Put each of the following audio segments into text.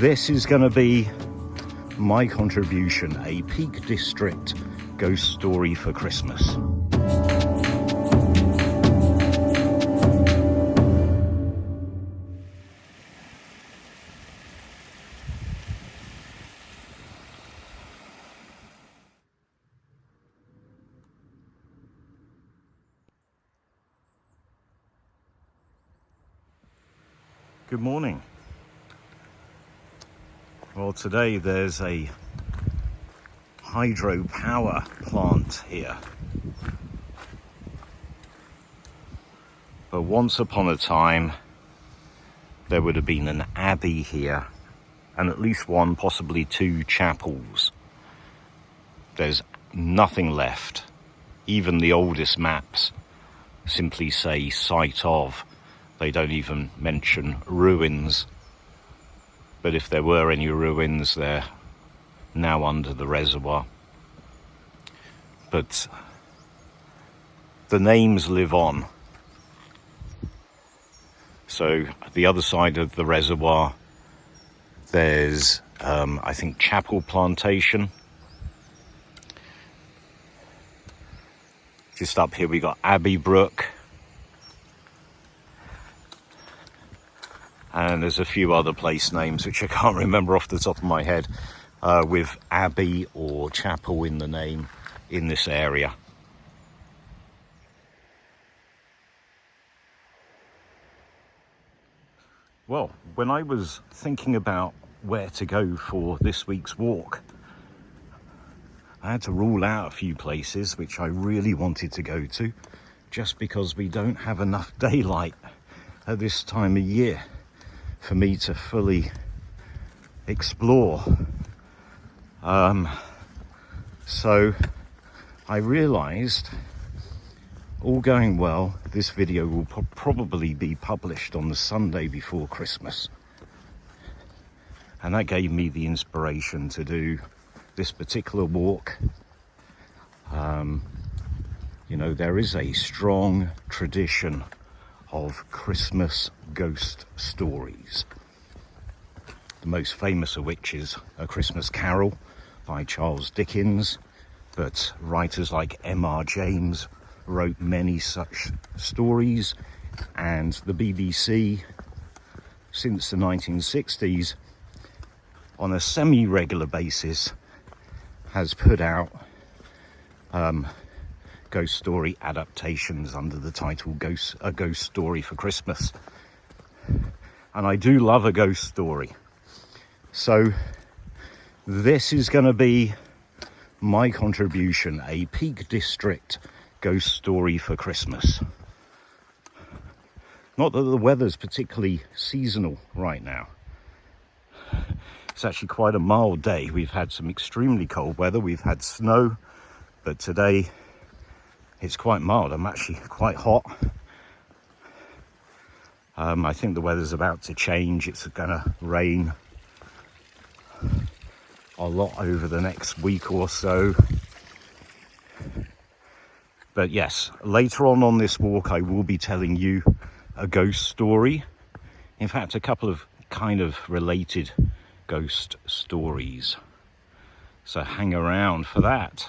this is going to be my contribution, a Peak District ghost story for Christmas. Good morning. Well, today there's a hydropower plant here. But once upon a time, there would have been an abbey here, and at least one, possibly two chapels. There's nothing left. Even the oldest maps simply say site of. They don't even mention ruins. But if there were any ruins, they're now under the reservoir. But the names live on. So the other side of the reservoir, there's, I think, Chapel Plantation. Just up here we got Abbey Brook. And there's a few other place names which I can't remember off the top of my head, with Abbey or Chapel in the name in this area. Well, when I was thinking about where to go for this week's walk, I had to rule out a few places which I really wanted to go to, just because we don't have enough daylight at this time of year for me to fully explore. So I realized, all going well, this video will probably be published on the Sunday before Christmas. And that gave me the inspiration to do this particular walk. You know, there is a strong tradition of Christmas ghost stories. The most famous of which is A Christmas Carol by Charles Dickens, but writers like M.R. James wrote many such stories, and the BBC, since the 1960s, on a semi-regular basis, has put out ghost story adaptations under the title A Ghost Story for Christmas. And I do love a ghost story. So this is going to be my contribution, a Peak District ghost story for Christmas. Not that the weather's particularly seasonal right now. It's actually quite a mild day. We've had some extremely cold weather. We've had snow, but today it's quite mild. I'm actually quite hot. I think the weather's about to change. It's going to rain a lot over the next week or so. But yes, later on this walk, I will be telling you a ghost story. In fact, a couple of kind of related ghost stories. So hang around for that.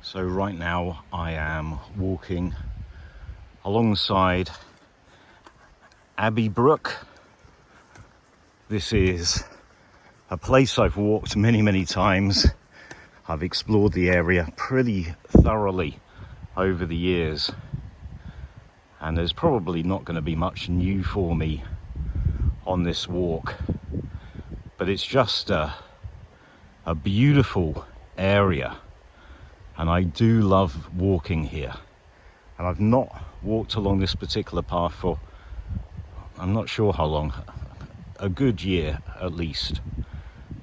So right now I am walking alongside Abbey Brook. This is a place I've walked many times. I've explored the area pretty thoroughly over the years, and there's probably not going to be much new for me on this walk, but it's just a beautiful area, and I do love walking here. And I've not walked along this particular path for, I'm not sure how long, a good year at least,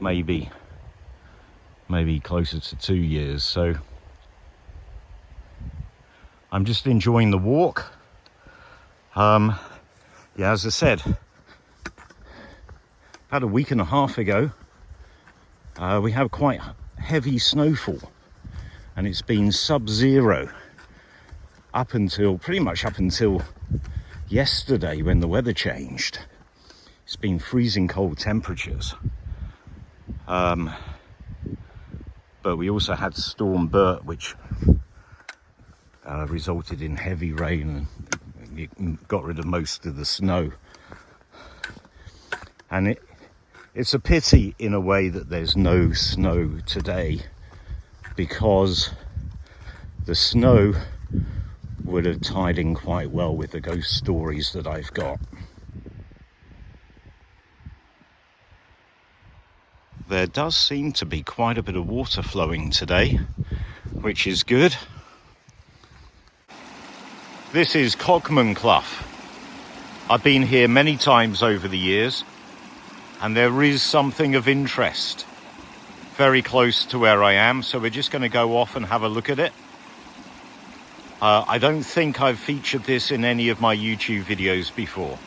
maybe closer to 2 years. So I'm just enjoying the walk. Yeah, as I said, about a week and a half ago, we have quite heavy snowfall, and it's been sub-zero up until pretty much up until yesterday when the weather changed. It's been freezing cold temperatures. But we also had Storm Bert, which resulted in heavy rain and it got rid of most of the snow. And it's a pity in a way that there's no snow today, because the snow would have tied in quite well with the ghost stories that I've got. There does seem to be quite a bit of water flowing today, which is good. This is Cogman Clough. I've been here many times over the years, and there is something of interest very close to where I am, so we're just going to go off and have a look at it. I don't think I've featured this in any of my YouTube videos before.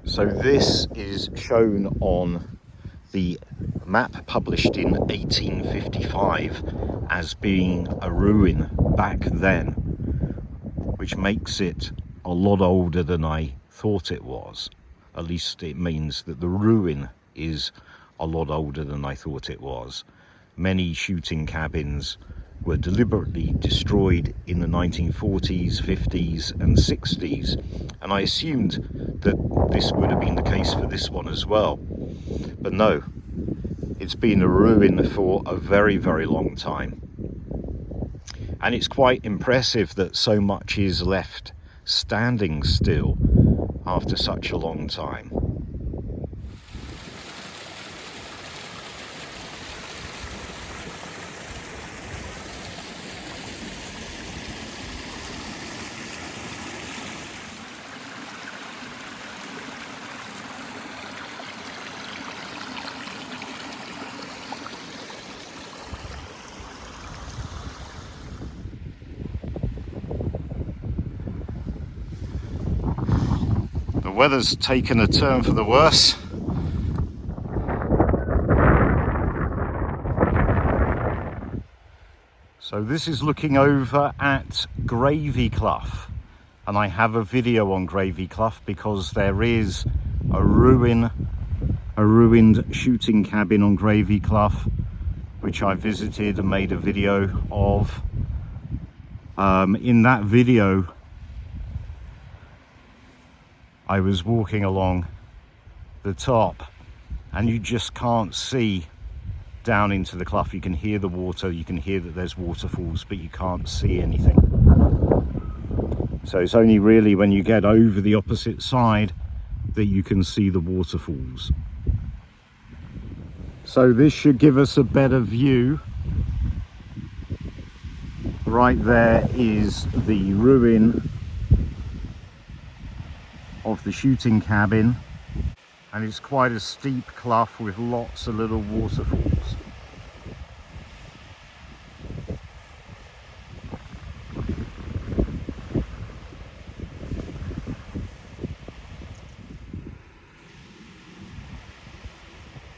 So this is shown on the map published in 1855 as being a ruin back then, which makes it a lot older than I thought it was. At least it means that the ruin is a lot older than I thought it was. Many shooting cabins were deliberately destroyed in the 1940s, 50s and 60s, and I assumed that this would have been the case for this one as well. But no, it's been a ruin for a very, very long time. And it's quite impressive that so much is left standing still after such a long time. The weather's taken a turn for the worse. So this is looking over at Gravy Clough, and I have a video on Gravy Clough because there is a ruined shooting cabin on Gravy Clough, which I visited and made a video of. In that video, I was walking along the top and you just can't see down into the clough. You can hear the water, you can hear that there's waterfalls, but you can't see anything. So it's only really when you get over the opposite side that you can see the waterfalls. So this should give us a better view. Right there is the ruin of the shooting cabin, and it's quite a steep clough with lots of little waterfalls.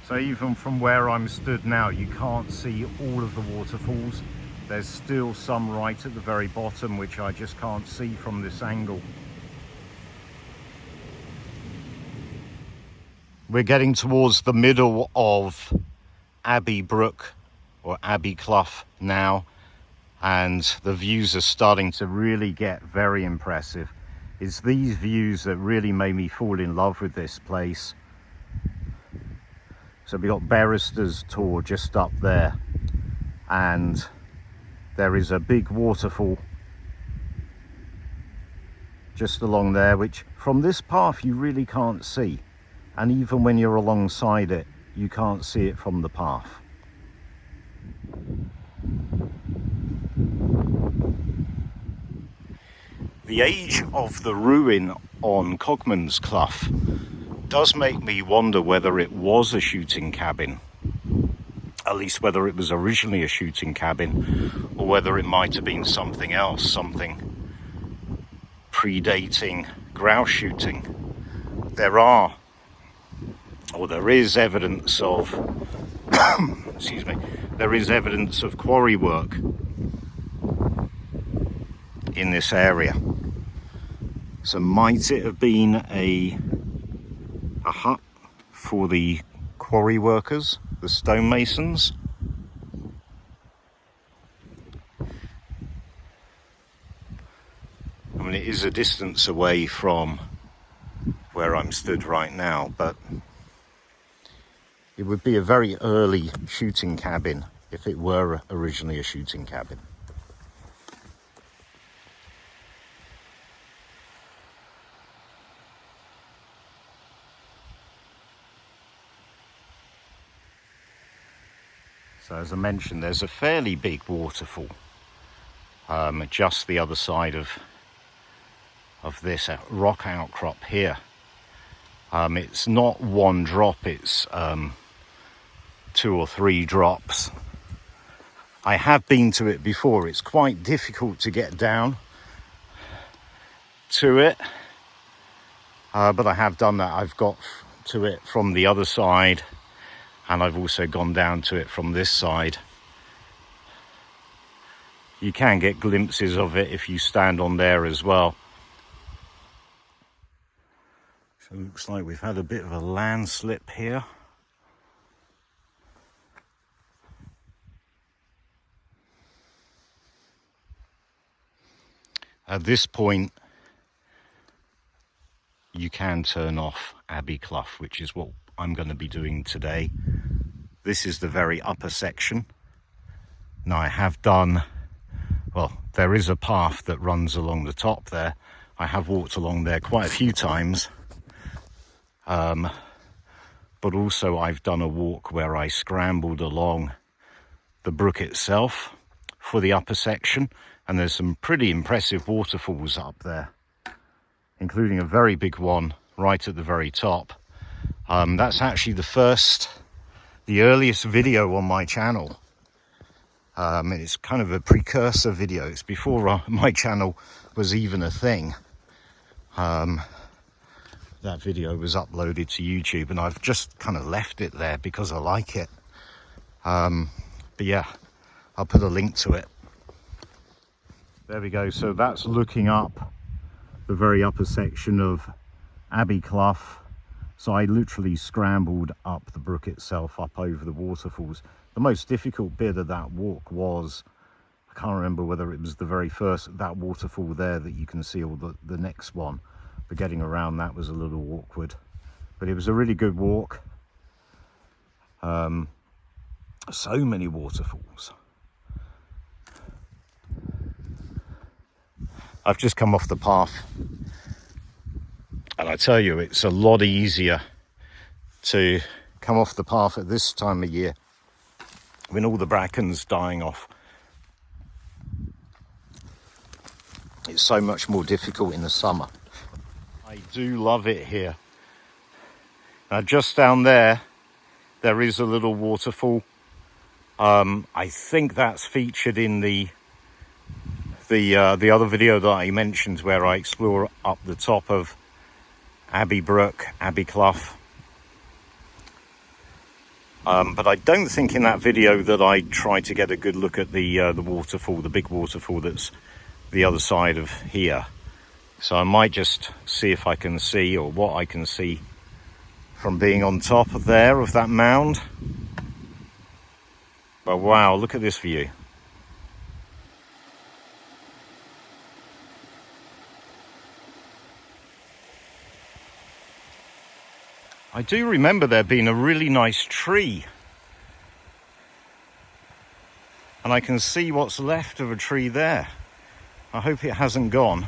So even from where I'm stood now, you can't see all of the waterfalls. There's still some right at the very bottom, which I just can't see from this angle. We're getting towards the middle of Abbey Brook, or Abbey Clough now, and the views are starting to really get very impressive. It's these views that really made me fall in love with this place. So we got Barrister's Tor just up there, and there is a big waterfall just along there, which from this path you really can't see. And even when you're alongside it, you can't see it from the path. The age of the ruin on Cogman's Clough does make me wonder whether it was a shooting cabin. at least whether it was originally a shooting cabin or whether it might have been something else, something predating grouse shooting. There is evidence of excuse me, there is evidence of quarry work in this area. So might it have been a hut for the quarry workers, the stonemasons? I mean, it is a distance away from where I'm stood right now, but it would be a very early shooting cabin if it were originally a shooting cabin. So as I mentioned, there's a fairly big waterfall just the other side of this rock outcrop here. It's not one drop, it's 2 or 3 drops. I have been to it before. It's quite difficult to get down to it, but I have done that. I've got to it from the other side, and I've also gone down to it from this side. You can get glimpses of it if you stand on there as well. So it looks like we've had a bit of a landslip here. At this point, you can turn off Abbey Clough, which is what I'm going to be doing today. This is the very upper section. Now I have done, well, there is a path that runs along the top there. I have walked along there quite a few times. But also I've done a walk where I scrambled along the brook itself for the upper section, and there's some pretty impressive waterfalls up there, including a very big one right at the very top. That's actually the earliest video on my channel. It's kind of a precursor video. It's before my channel was even a thing. That video was uploaded to YouTube, and I've just kind of left it there because I like it. But yeah, I'll put a link to it. There we go. So that's looking up the very upper section of Abbey Clough. So I literally scrambled up the brook itself, up over the waterfalls. The most difficult bit of that walk was, I can't remember whether it was the very first, that waterfall there that you can see, or the next one. But getting around that was a little awkward. But it was a really good walk. So many waterfalls. I've just come off the path, and I tell you, it's a lot easier to come off the path at this time of year when all the bracken's dying off. It's so much more difficult in the summer. I do love it here. Now just down there is a little waterfall. I think that's featured in the other video that I mentioned, where I explore up the top of Abbey Brook, Abbey Clough. But I don't think in that video that I tried to get a good look at the waterfall, the big waterfall that's the other side of here. So I might just see if I can see, or what I can see from being on top of there of that mound. But wow, look at this view. I do remember there being a really nice tree. And I can see what's left of a tree there. I hope it hasn't gone.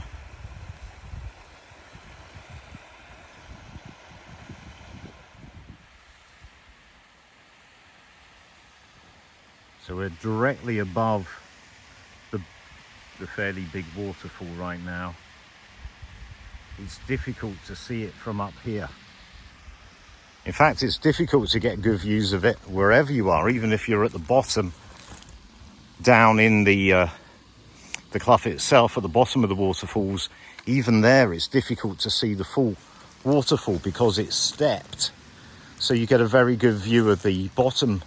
So we're directly above the fairly big waterfall right now. It's difficult to see it from up here. In fact, it's difficult to get good views of it wherever you are, even if you're at the bottom, down in the Clough itself, at the bottom of the waterfalls. Even there, it's difficult to see the full waterfall because it's stepped. So you get a very good view of the bottom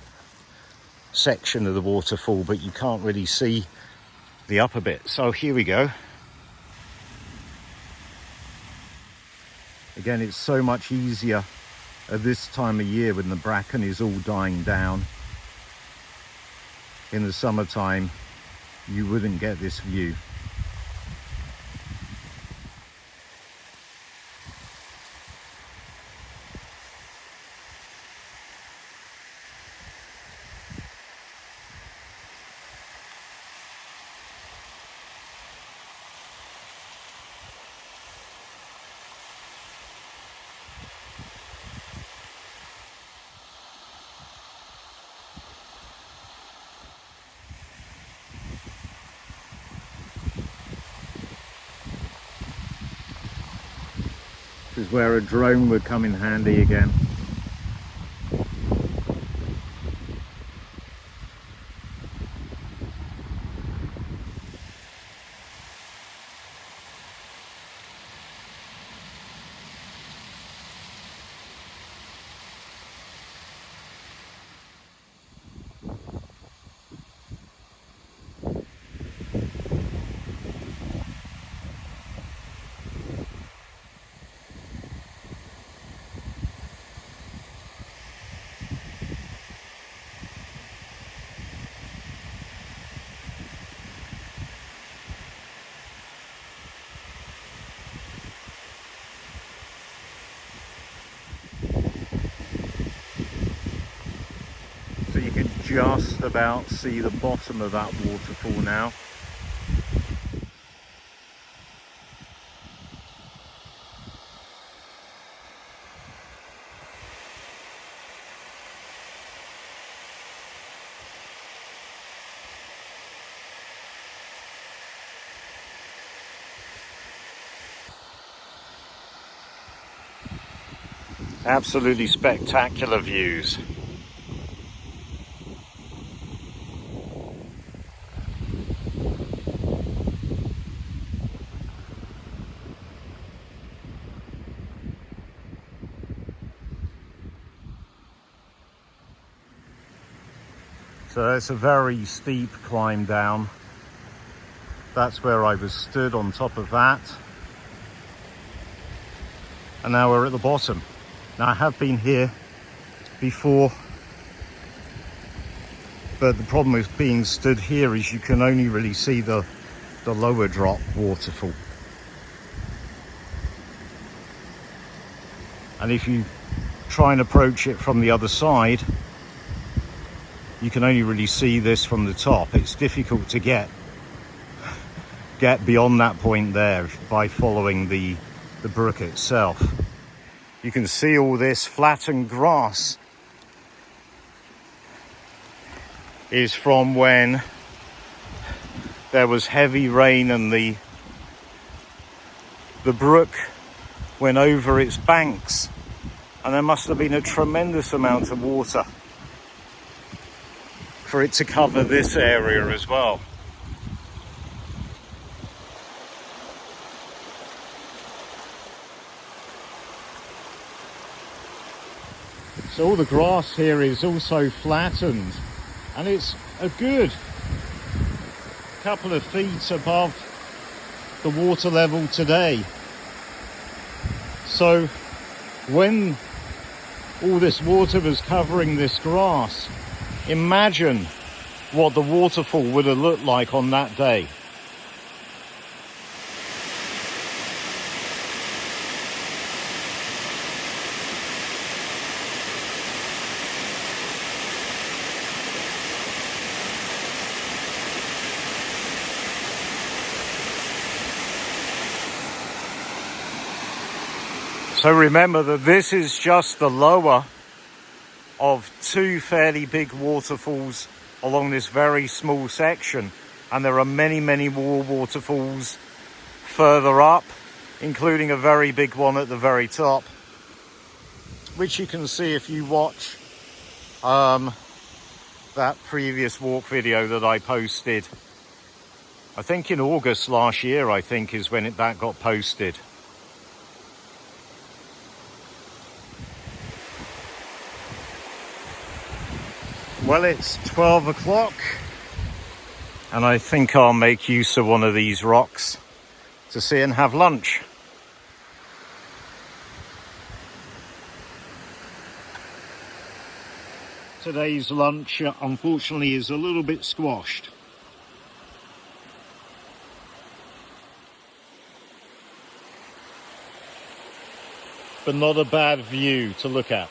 section of the waterfall, but you can't really see the upper bit. So here we go. Again, it's so much easier at this time of year when the bracken is all dying down. In the summertime, you wouldn't get this view. This is where a drone would come in handy again. You can just about see the bottom of that waterfall now. Absolutely spectacular views. So it's a very steep climb down. That's where I was stood on top of that. And now we're at the bottom. Now I have been here before, but the problem with being stood here is you can only really see the lower drop waterfall. And if you try and approach it from the other side, you can only really see this from the top. It's difficult to get beyond that point there by following the brook itself. You can see all this flattened grass is from when there was heavy rain and the brook went over its banks, and there must have been a tremendous amount of water for it to cover this area as well. So all the grass here is also flattened, and it's a good couple of feet above the water level today. So when all this water was covering this grass, imagine what the waterfall would have looked like on that day. So remember that this is just the lower of two fairly big waterfalls along this very small section, and there are many more waterfalls further up, including a very big one at the very top. which you can see if you watch that previous walk video that I posted. I think in August last year, I think, is when that got posted. Well, it's 12 o'clock and I think I'll make use of one of these rocks to sit and have lunch. Today's lunch, unfortunately, is a little bit squashed. But not a bad view to look at.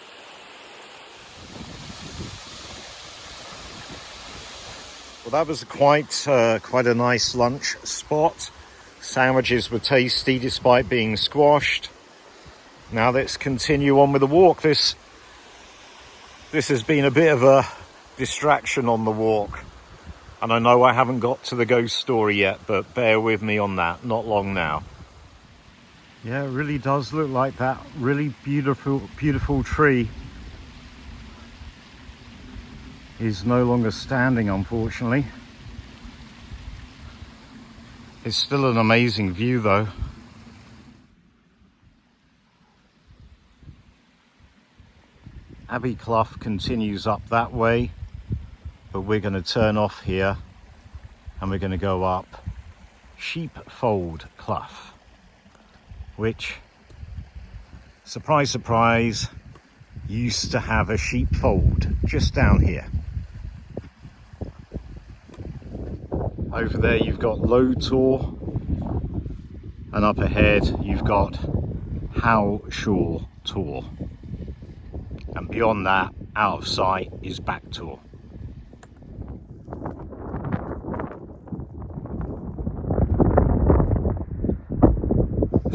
Well, that was quite a nice lunch spot. Sandwiches were tasty despite being squashed. Now let's continue on with the walk. This has been a bit of a distraction on the walk. And I know I haven't got to the ghost story yet, but bear with me on that. Not long now. Yeah, it really does look like that really beautiful tree is no longer standing, unfortunately. It's still an amazing view though. Abbey Clough continues up that way, but we're going to turn off here and we're going to go up Sheepfold Clough, which, surprise, surprise, used to have a sheepfold just down here. Over there you've got Low Tor, and up ahead you've got Howshaw Tor, and beyond that, out of sight, is Back Tor.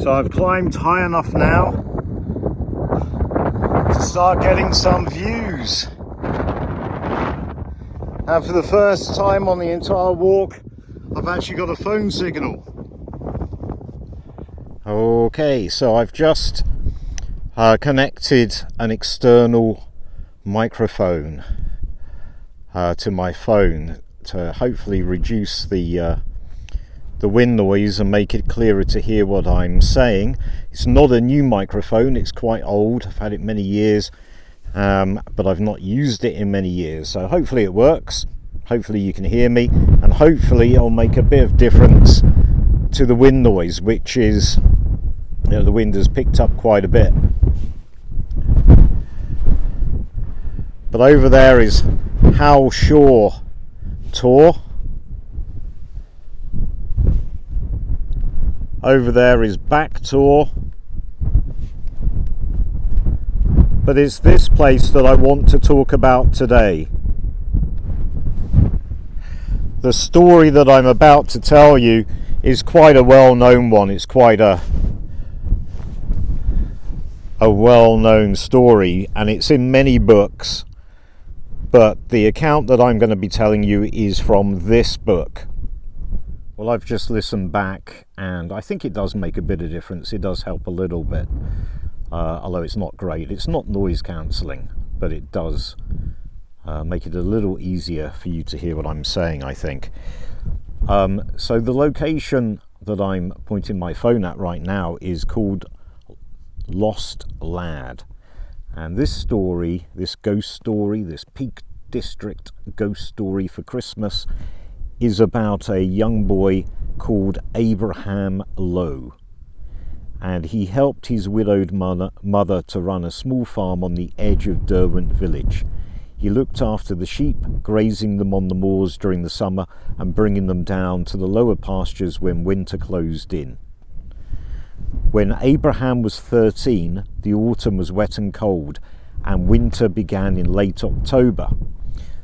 So I've climbed high enough now to start getting some views. And for the first time on the entire walk, I've actually got a phone signal. Okay, so I've just connected an external microphone to my phone to hopefully reduce the wind noise and make it clearer to hear what I'm saying. It's not a new microphone, it's quite old. I've had it many years, but I've not used it in many years, so hopefully it works. Hopefully you can hear me, and hopefully it'll make a bit of difference to the wind noise, which is, you know, the wind has picked up quite a bit. But over there is Howshaw Tor. Over there is Back Tor. But it's this place that I want to talk about today. The story that I'm about to tell you is quite a well-known one. It's quite a well-known story, and it's in many books. But the account that I'm going to be telling you is from this book. Well, I've just listened back, and I think it does make a bit of difference. It does help a little bit, although it's not great. It's not noise cancelling, but it does make it a little easier for you to hear what I'm saying, I think. So the location that I'm pointing my phone at right now is called Lost Lad. And this story, this ghost story, this Peak District ghost story for Christmas, is about a young boy called Abraham Lowe. And he helped his widowed mother to run a small farm on the edge of Derwent village. He looked after the sheep, grazing them on the moors during the summer and bringing them down to the lower pastures when winter closed in. When Abraham was 13, the autumn was wet and cold, and winter began in late October.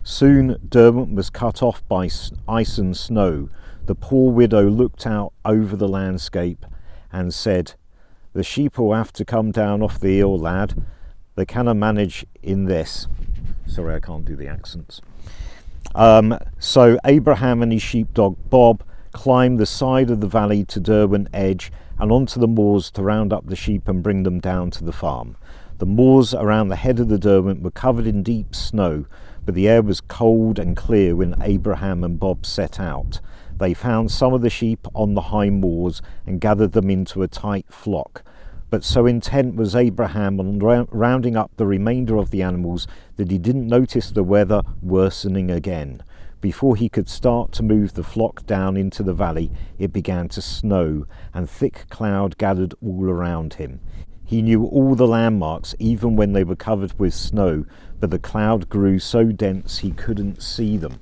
Soon Derwent was cut off by ice and snow. The poor widow looked out over the landscape and said, "The sheep will have to come down off the hill, lad. They cannot manage in this." Sorry, I can't do the accents. So Abraham and his sheepdog Bob climbed the side of the valley to Derwent Edge and onto the moors to round up the sheep and bring them down to the farm. The moors around the head of the Derwent were covered in deep snow, but the air was cold and clear when Abraham and Bob set out. They found some of the sheep on the high moors and gathered them into a tight flock. But so intent was Abraham on rounding up the remainder of the animals that he didn't notice the weather worsening again. Before he could start to move the flock down into the valley, it began to snow, and thick cloud gathered all around him. He knew all the landmarks, even when they were covered with snow, but the cloud grew so dense he couldn't see them.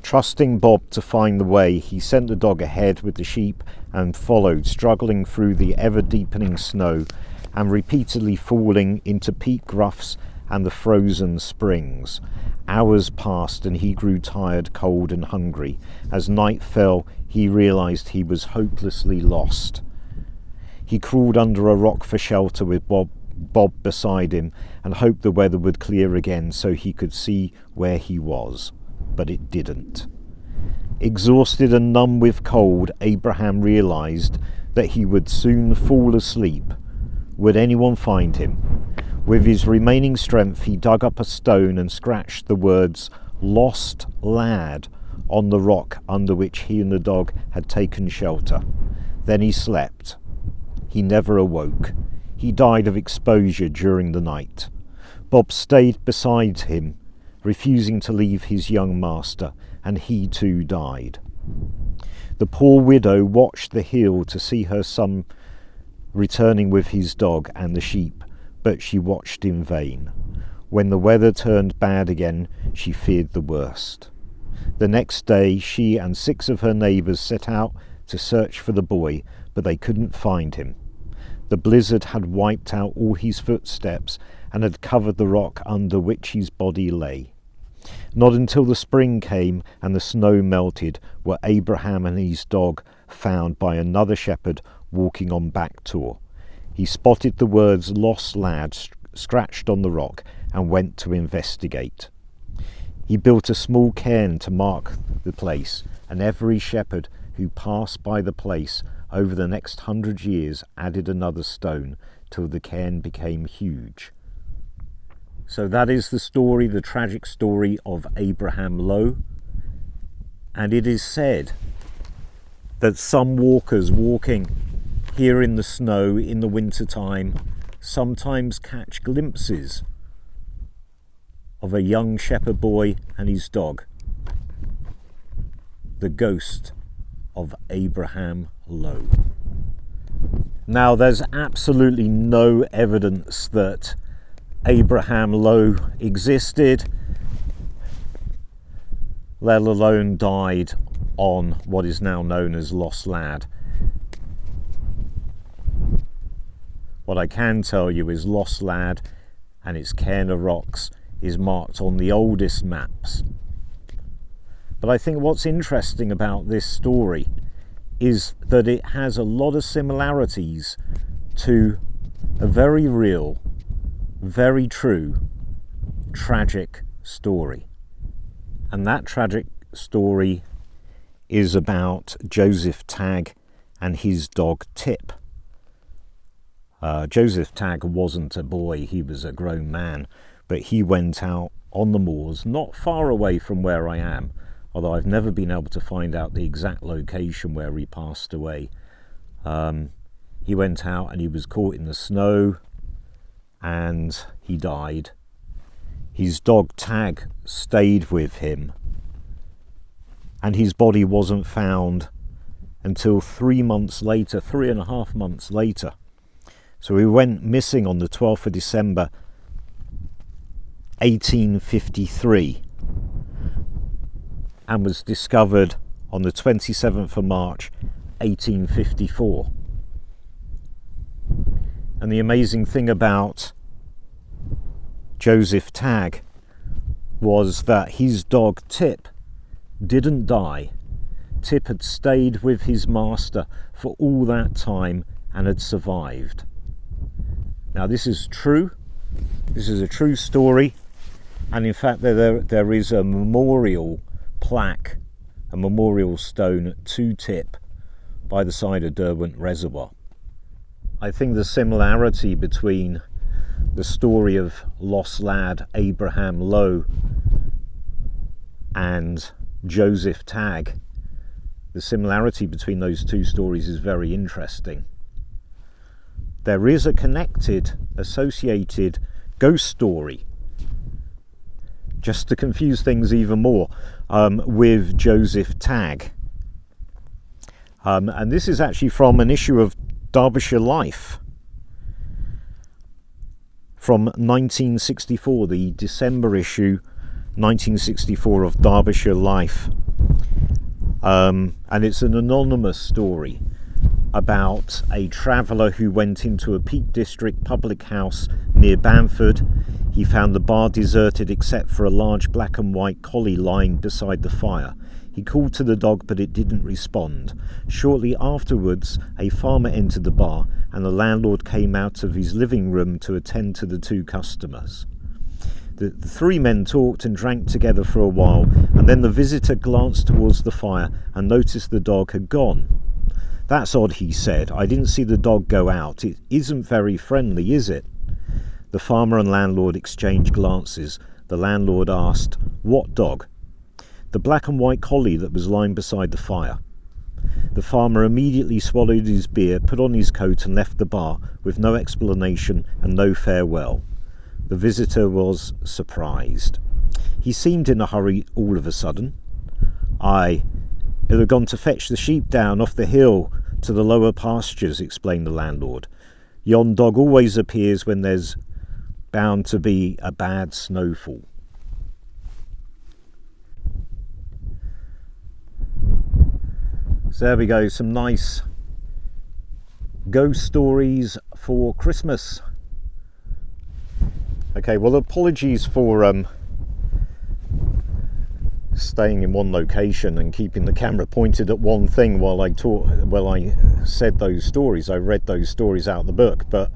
Trusting Bob to find the way, he sent the dog ahead with the sheep and followed, struggling through the ever-deepening snow and repeatedly falling into peak roughs and the frozen springs. Hours passed and he grew tired, cold and hungry. As night fell, he realized he was hopelessly lost. He crawled under a rock for shelter with Bob beside him and hoped the weather would clear again so he could see where he was. But it didn't. Exhausted and numb with cold, Abraham realized that he would soon fall asleep. Would anyone find him? With his remaining strength, he dug up a stone and scratched the words "Lost Lad" on the rock under which he and the dog had taken shelter. Then he slept. He never awoke. He died of exposure during the night. Bob stayed beside him, refusing to leave his young master, and he too died. The poor widow watched the hill to see her son returning with his dog and the sheep, but she watched in vain. When the weather turned bad again, she feared the worst. The next day, she and 6 of her neighbours set out to search for the boy, but they couldn't find him. The blizzard had wiped out all his footsteps and had covered the rock under which his body lay. Not until the spring came and the snow melted were Abraham and his dog found by another shepherd walking on back tour. He spotted the words "Lost Lad" scratched on the rock and went to investigate. He built a small cairn to mark the place, and every shepherd who passed by the place over the next 100 years added another stone till the cairn became huge. So that is the story, the tragic story of Abraham Lowe. And it is said that some walkers walking here in the snow in the winter time sometimes catch glimpses of a young shepherd boy and his dog, the ghost of Abraham Lowe. Now, there's absolutely no evidence that Abraham Lowe existed, let alone died on what is now known as Lost Lad. What I can tell you is Lost Lad and its cairn of rocks is marked on the oldest maps. But I think what's interesting about this story is that it has a lot of similarities to a very real, very true, tragic story. And that tragic story is about Joseph Tagg and his dog Tip. Joseph Tagg wasn't a boy, he was a grown man, but he went out on the moors not far away from where I am, although I've never been able to find out the exact location where he passed away. He went out and he was caught in the snow and he died. His dog Tagg stayed with him, and his body wasn't found until 3 months later, 3.5 months later. So he went missing on the 12th of December 1853 and was discovered on the 27th of March 1854. And the amazing thing about Joseph Tagg was that his dog Tip didn't die. Tip had stayed with his master for all that time and had survived. Now, this is true. This is a true story, and in fact there is a memorial plaque, a memorial stone to Tip by the side of Derwent Reservoir. I think the similarity between the story of lost lad Abraham Lowe and Joseph Tagg, the similarity between those two stories is very interesting. There is a connected, associated ghost story, just to confuse things even more, with Joseph Tagg. And this is actually from an issue of Derbyshire Life from 1964, the December issue 1964 of Derbyshire Life. And it's an anonymous story about a traveller who went into a Peak District public house near Bamford. He found the bar deserted except for a large black and white collie lying beside the fire. He called to the dog, but it didn't respond. Shortly afterwards, a farmer entered the bar, and the landlord came out of his living room to attend to the two customers. The three men talked and drank together for a while, and then the visitor glanced towards the fire and noticed the dog had gone. "That's odd," he said. "I didn't see the dog go out. It isn't very friendly, is it?" The farmer and landlord exchanged glances. The landlord asked, "What dog?" "The black and white collie that was lying beside the fire." The farmer immediately swallowed his beer, put on his coat and left the bar with no explanation and no farewell. The visitor was surprised. "He seemed in a hurry all of a sudden." "Aye, he'll have gone to fetch the sheep down off the hill to the lower pastures," explained the landlord. "Yon dog always appears when there's bound to be a bad snowfall." So there we go, some nice ghost stories for Christmas. Okay, well, apologies for staying in one location and keeping the camera pointed at one thing while I said those stories. I read those stories out of the book, but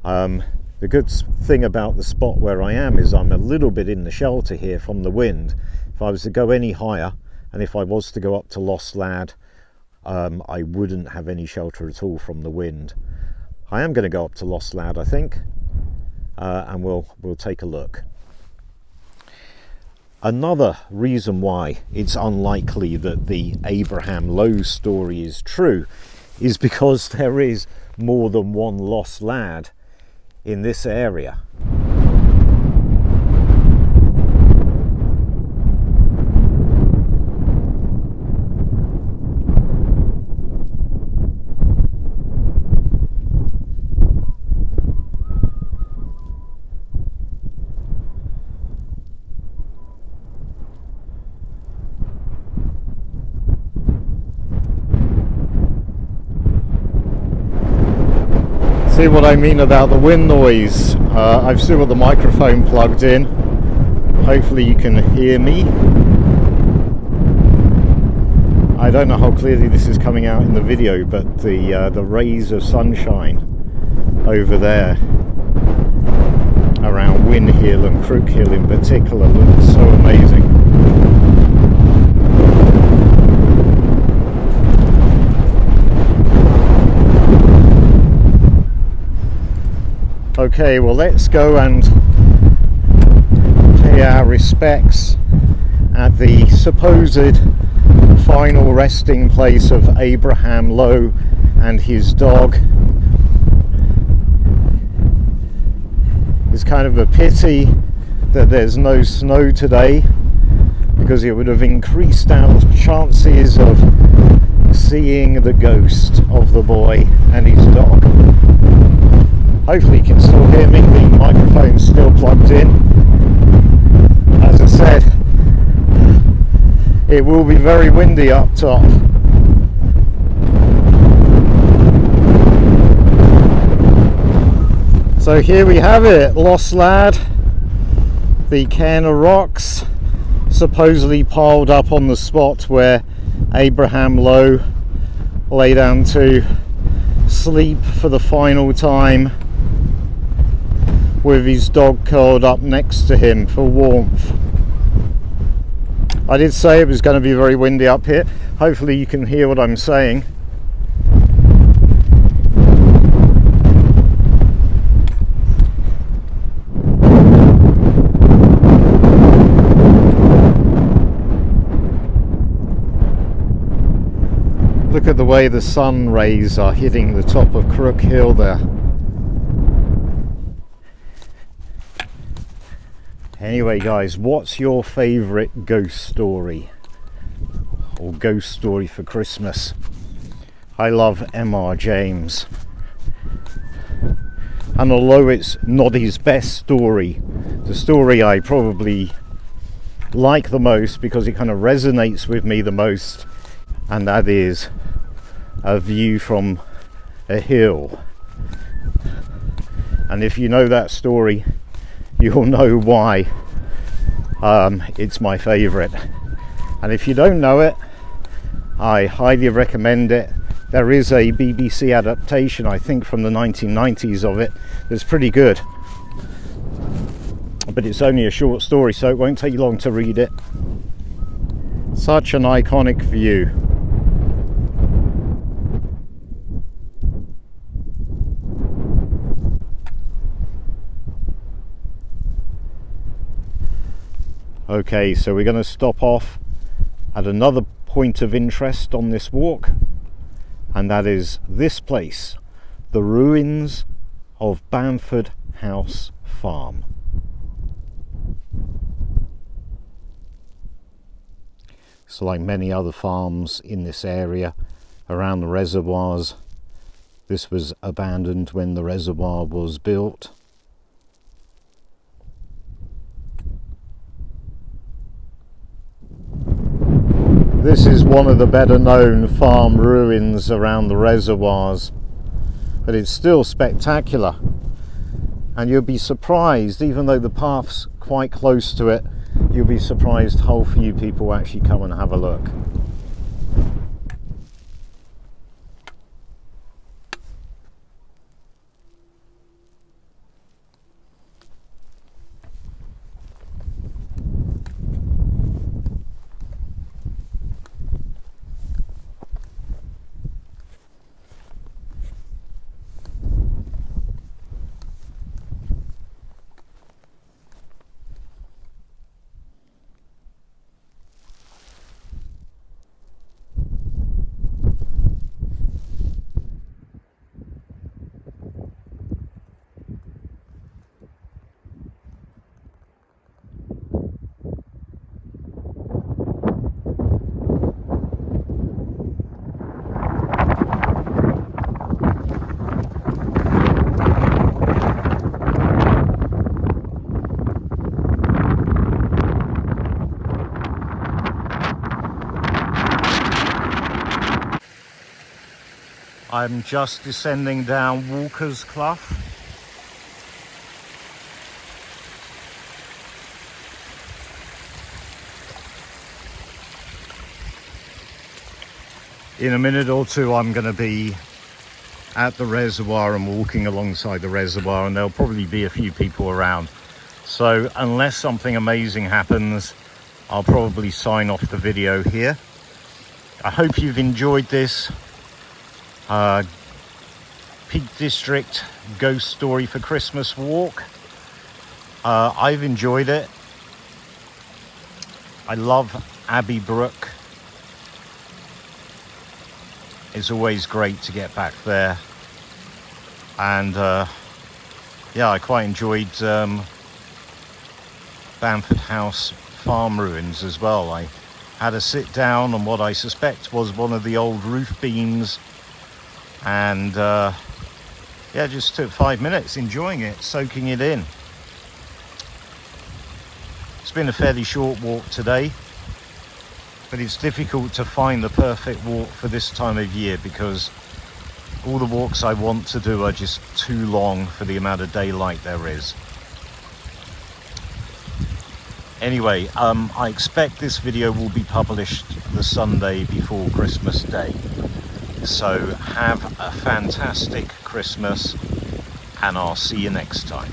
the good thing about the spot where I am is I'm a little bit in the shelter here from the wind. If I was to go any higher, and if I was to go up to Lost Lad, I wouldn't have any shelter at all from the wind. I am going to go up to Lost Lad, I think, and we'll take a look. Another reason why it's unlikely that the Abraham Lowe story is true is because there is more than one lost lad in this area. See what I mean about the wind noise? I've still got the microphone plugged in. Hopefully you can hear me. I don't know how clearly this is coming out in the video, but the rays of sunshine over there around Win Hill and Crook Hill in particular look so amazing. Okay, well, let's go and pay our respects at the supposed final resting place of Abraham Lowe and his dog. It's kind of a pity that there's no snow today, because it would have increased our chances of seeing the ghost of the boy and his dog. Hopefully you can still hear me, the microphone's still plugged in. As I said, it will be very windy up top. So here we have it, Lost Lad, the cairn of rocks supposedly piled up on the spot where Abraham Lowe lay down to sleep for the final time, with his dog curled up next to him for warmth. I did say it was going to be very windy up here. Hopefully you can hear what I'm saying. Look at the way the sun rays are hitting the top of Crook Hill there. Anyway guys, what's your favourite ghost story? Or ghost story for Christmas? I love M.R. James. And although it's not his best story, the story I probably like the most because it kind of resonates with me the most, and that is a view from a hill. And if you know that story, you'll know why it's my favourite. And if you don't know it, I highly recommend it. There is a BBC adaptation, I think from the 1990s, of it that's pretty good. But it's only a short story, so it won't take you long to read it. Such an iconic view. Okay, so we're going to stop off at another point of interest on this walk, and that is this place, the ruins of Bamford House Farm. So like many other farms in this area around the reservoirs, this was abandoned when the reservoir was built. This is one of the better known farm ruins around the reservoirs, but it's still spectacular. And you'll be surprised, even though the path's quite close to it, you'll be surprised how few people actually come and have a look. I'm just descending down Walker's Clough. In a minute or two I'm going to be at the reservoir and walking alongside the reservoir, and there'll probably be a few people around. So unless something amazing happens, I'll probably sign off the video here. I hope you've enjoyed this Peak District ghost story for Christmas walk. I've enjoyed it. I love Abbey Brook. It's always great to get back there, and yeah, I quite enjoyed Bamford House Farm ruins as well. I had a sit down on what I suspect was one of the old roof beams, and yeah, just took 5 minutes enjoying it, soaking it in. It's been a fairly short walk today, but it's difficult to find the perfect walk for this time of year because all the walks I want to do are just too long for the amount of daylight there is. Anyway, I expect this video will be published the Sunday before Christmas Day. So have a fantastic Christmas, and I'll see you next time.